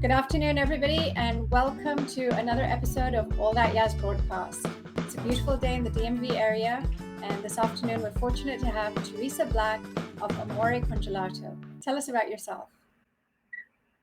Good afternoon, everybody, and welcome to another episode of All That Yazz broadcast. It's a beautiful day in the DMV area, and this afternoon we're fortunate to have Thereasa Black of Amore Congelato. Tell us about yourself.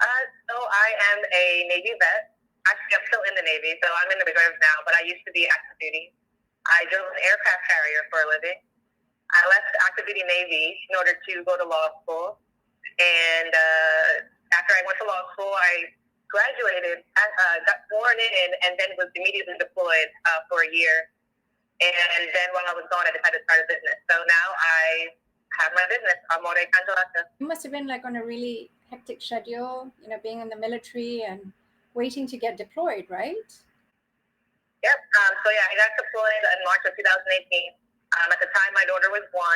So I am a Navy vet. Actually, I'm still in the Navy, so I'm in the reserves now, but I used to be active duty. I drove an aircraft carrier for a living. I left the active duty Navy in order to go to law school. And after I went to law school, I graduated, got sworn in, and then was immediately deployed for a year. And then while I was gone, I decided to start a business. So now I have my business, Amore Congelato. You must have been like on a really hectic schedule, being in the military and waiting to get deployed, right? Yep. I got deployed in March of 2018. At the time, my daughter was 1.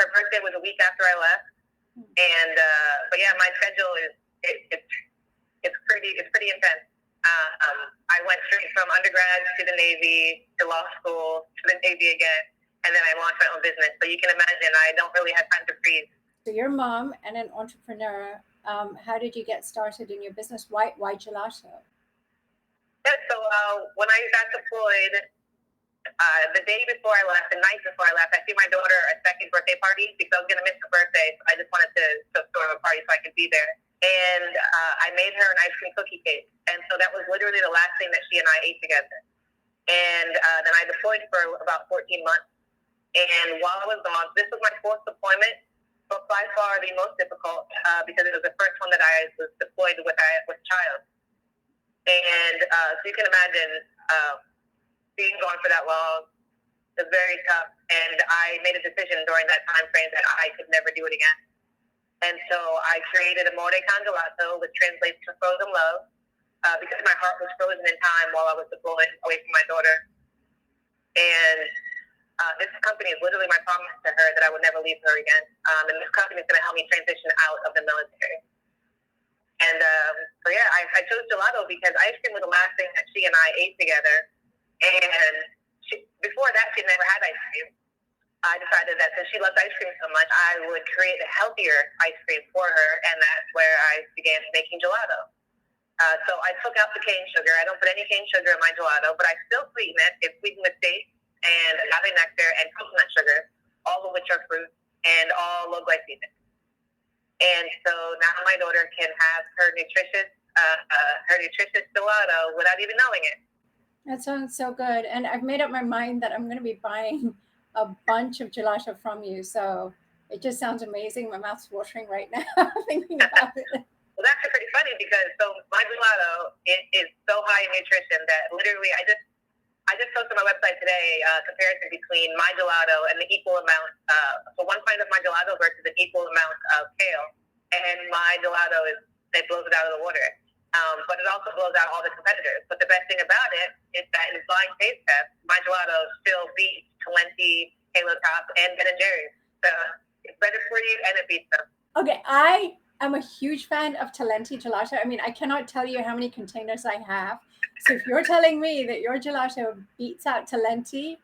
Her birthday was a week after I left. And my schedule is it's pretty intense. I went straight from undergrad to the Navy to law school to the Navy again, and then I launched my own business. So you can imagine I don't really have time to breathe. So you're a mom and an entrepreneur. How did you get started in your business? Why gelato? Yeah, so when I got deployed, the day before I left, the night before I left, I threw my daughter a second birthday party because I was going to miss her birthday. So I just wanted to throw a party so I could be there. And I made her an ice cream cookie cake. And so that was literally the last thing that she and I ate together. And then I deployed for about 14 months. And while I was gone, this was my 4th deployment, but by far the most difficult because it was the first one that I was deployed with a child. And so you can imagine being gone for that long was very tough. And I made a decision during that time frame that I could never do it again. And so I created Amore Congelato, which translates to frozen love, because my heart was frozen in time while I was deployed away from my daughter. And this company is literally my promise to her that I would never leave her again. And this company is going to help me transition out of the military. And I chose gelato because ice cream was the last thing that she and I ate together. And before that, she'd never had ice cream. I decided that since she loved ice cream so much, I would create a healthier ice cream for her, and that's where I began making gelato. So I took out the cane sugar. I don't put any cane sugar in my gelato, but I still sweeten it. It's sweetened with dates and agave nectar and coconut sugar, all of which are fruits and all low glycemic. And so now my daughter can have her nutritious gelato without even knowing it. That sounds so good. And I've made up my mind that I'm going to be buying a bunch of gelato from you. So it just sounds amazing. My mouth's watering right now thinking about it. Well, that's pretty funny because my gelato is so high in nutrition that literally I just posted on my website today a comparison between my gelato and the equal amount. So 1 pint of my gelato versus an equal amount of kale. And my gelato it blows it out of the water. But it also blows out all the competitors. But the best thing about it is that in blind taste test, my gelato still beats Talenti, Halo Top, and Ben & Jerry's. So it's better for you and it beats them. Okay, I am a huge fan of Talenti gelato. I mean, I cannot tell you how many containers I have. So if you're telling me that your gelato beats out Talenti,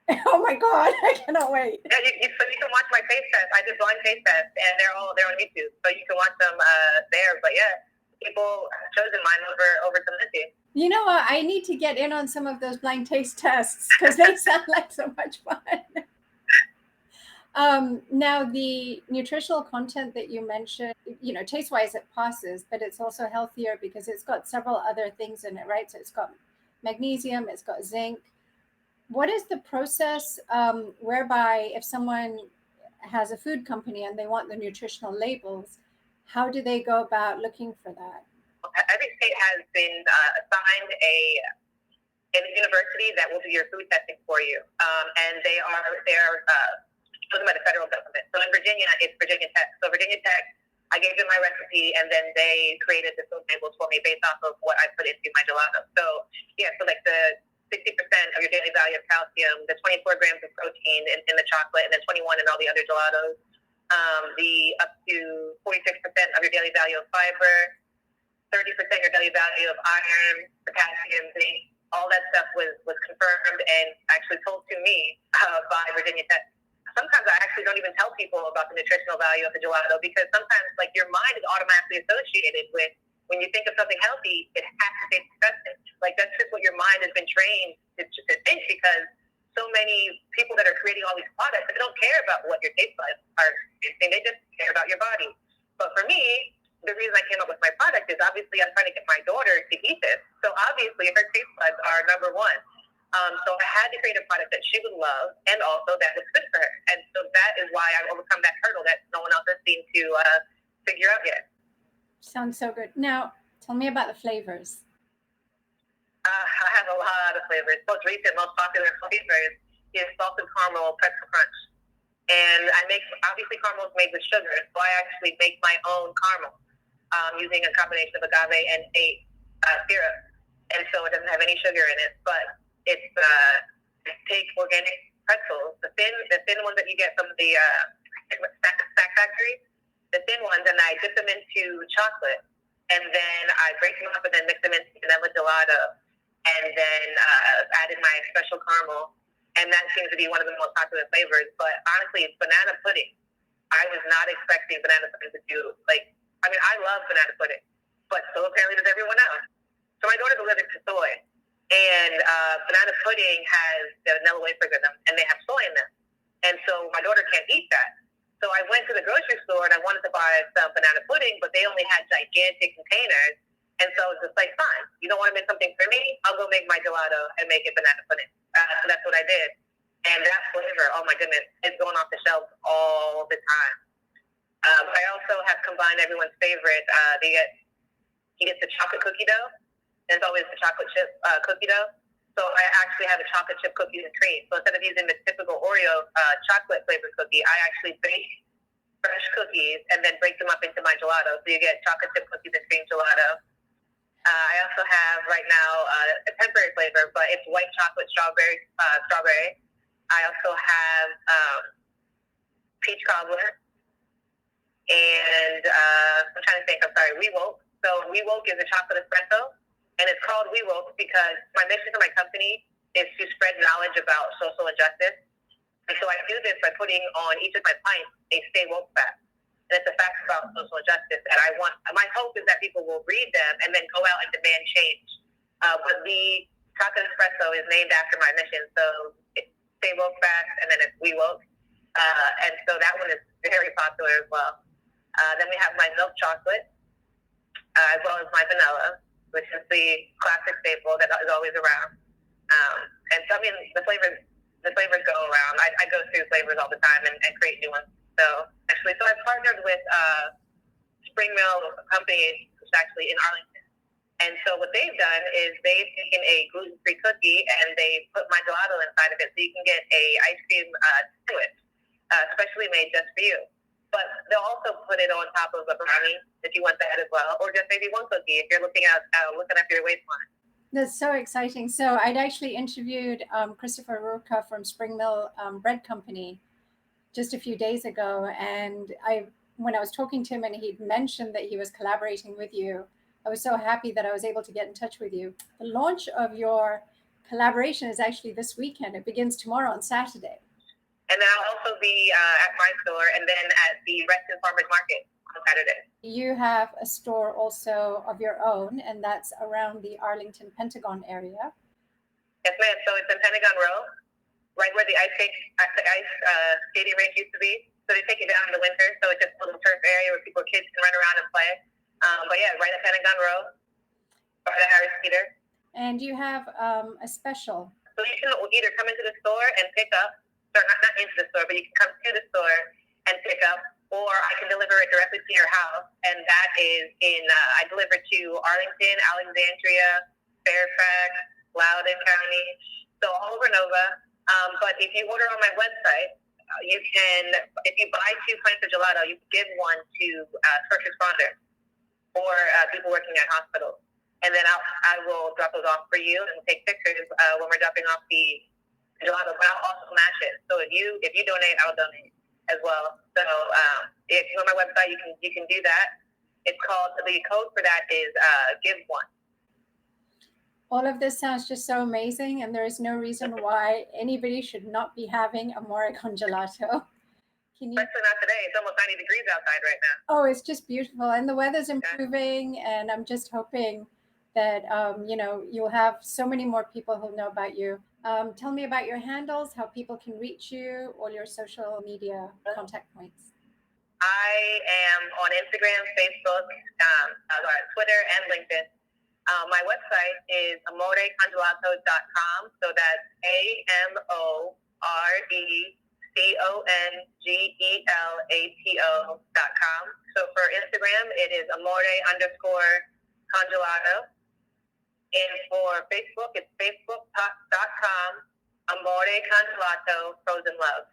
oh my God, I cannot wait. Yeah, so you can watch my taste test. I did blind taste tests, and they're on YouTube. So you can watch them there. But yeah, people have chosen mine over Talenti. You know what? I need to get in on some of those blind taste tests because they sound like so much fun. Now, the nutritional content that you mentioned, taste-wise it passes, but it's also healthier because it's got several other things in it, right? So it's got magnesium, it's got zinc. What is the process whereby if someone has a food company and they want the nutritional labels, how do they go about looking for that? Every state has been assigned a university that will do your food testing for you, and they're chosen by the federal government. So in Virginia, it's Virginia Tech. So Virginia Tech, I gave them my recipe, and then they created the food labels for me based off of what I put into my gelato. So like the 60% of your daily value of calcium, the 24 grams of protein in the chocolate, and then 21 in all the other gelatos, the up to 46% of your daily value of fiber, 30% your daily value of iron, potassium, zinc. All that stuff was confirmed and actually told to me by Virginia Tech. Sometimes I actually don't even tell people about the nutritional value of the gelato because sometimes like your mind is automatically associated with when you think of something healthy, it has to taste disgusting. Like, that's just what your mind has been trained to think, because so many people that are creating all these products, they don't care about what your taste buds are tasting. They just care about your body. But for me, the reason I came up with my product is obviously I'm trying to get my daughter to eat this. So obviously her taste buds are number one. So I had to create a product that she would love and also that was good for her. And so that is why I've overcome that hurdle that no one else has seemed to figure out yet. Sounds so good. Now, tell me about the flavors. I have a lot of flavors. Most recent, most popular flavors is salted caramel pretzel crunch. And I make, obviously caramel is made with sugar, so I actually make my own caramel using a combination of agave and syrup. And so it doesn't have any sugar in it, but it's take organic pretzels, the thin ones that you get from the snack factory, the thin ones, and I dip them into chocolate, and then I break them up and then mix them into vanilla gelato, and then add in my special caramel, and that seems to be one of the most popular flavors. But honestly, it's banana pudding. I was not expecting banana pudding to do, like, I mean, I love banana pudding, but so apparently does everyone else. So my daughter's allergic to soy, and banana pudding has the vanilla wafers in them, and they have soy in them. And so my daughter can't eat that. So I went to the grocery store, and I wanted to buy some banana pudding, but they only had gigantic containers. And so I was just like, fine, you don't want to make something for me? I'll go make my gelato and make it banana pudding. So that's what I did. And that flavor, oh my goodness, it's going off the shelves all the time. I also have combined everyone's favorite. He gets the chocolate cookie dough. And it's always the chocolate chip cookie dough. So I actually have a chocolate chip cookies and cream. So instead of using the typical Oreo chocolate flavored cookie, I actually bake fresh cookies and then break them up into my gelato. So you get chocolate chip cookies and cream gelato. I also have right now a temporary flavor, but it's white chocolate strawberry. I also have peach cobbler, and I'm trying to think. I'm sorry, We Woke. So We Woke is a chocolate espresso, and it's called We Woke because my mission for my company is to spread knowledge about social injustice. And so I do this by putting on each of my pints a Stay Woke fact. And it's a fact about social injustice that I want. My hope is that people will read them and then go out and demand change. But the chocolate espresso is named after my mission. So it's Stay Woke fact, and then it's We Woke. And so that one is very popular as well. Then we have my milk chocolate, as well as my vanilla, which is the classic staple that is always around. And so, I mean, the flavors go around. I go through flavors all the time and create new ones. So I've partnered with Spring Mill Company, which is actually in Arlington. And so what they've done is they've taken a gluten-free cookie and they put my gelato inside of it, so you can get a ice cream sandwich, specially made just for you. But they'll also put it on top of a brownie if you want that as well, or just maybe one cookie if you're looking up your waistline. That's so exciting. So I'd actually interviewed Christopher Rourke from Spring Mill Bread Company just a few days ago. And when I was talking to him and he'd mentioned that he was collaborating with you, I was so happy that I was able to get in touch with you. The launch of your collaboration is actually this weekend. It begins tomorrow on Saturday. And then I'll also be at my store and then at the Reston Farmers Market on Saturday. You have a store also of your own, and that's around the Arlington Pentagon area. Yes, ma'am. So it's in Pentagon Row, right where the ice skating range used to be. So they take it down in the winter, so it's just a little turf area where kids can run around and play. But yeah, right at Pentagon Row, right at Harris Teeter. And you have a special. So you can either come into the store and pick up, or not into the store, but you can come to the store and pick up, or I can deliver it directly to your house. And that is I deliver to Arlington, Alexandria, Fairfax, Loudoun County, so all over Nova. But if you order on my website, you can, if you buy 2 pints of gelato, you can give one to first responders or people working at hospitals. And then I will drop those off for you and take pictures when we're dropping off the gelato, but I'll also mash it. So if you donate, I'll donate as well. So if you go on my website, you can do that. It's called, the code for that is give one. All of this sounds just so amazing, and there is no reason why anybody should not be having Amore Congelato. Can you? Especially not today. It's almost 90 degrees outside right now. Oh, it's just beautiful, and the weather's improving, and I'm just hoping that you'll have so many more people who'll know about you. Tell me about your handles, how people can reach you, all your social media contact points. I am on Instagram, Facebook, Twitter, and LinkedIn. My website is amorecongelato.com. So that's AMORECONGELATO.com. So for Instagram, it is Amore_Congelato. And for Facebook, it's Facebook.com, Amore Congelato Frozen Love.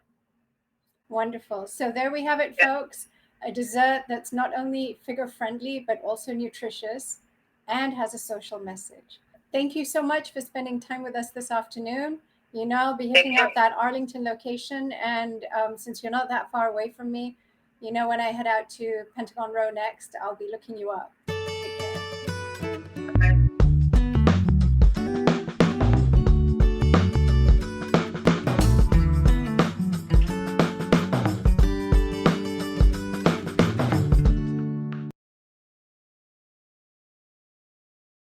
Wonderful. So there we have it, folks. A dessert that's not only figure friendly, but also nutritious and has a social message. Thank you so much for spending time with us this afternoon. I'll be hitting up that Arlington location. And since you're not that far away from me, when I head out to Pentagon Row next, I'll be looking you up.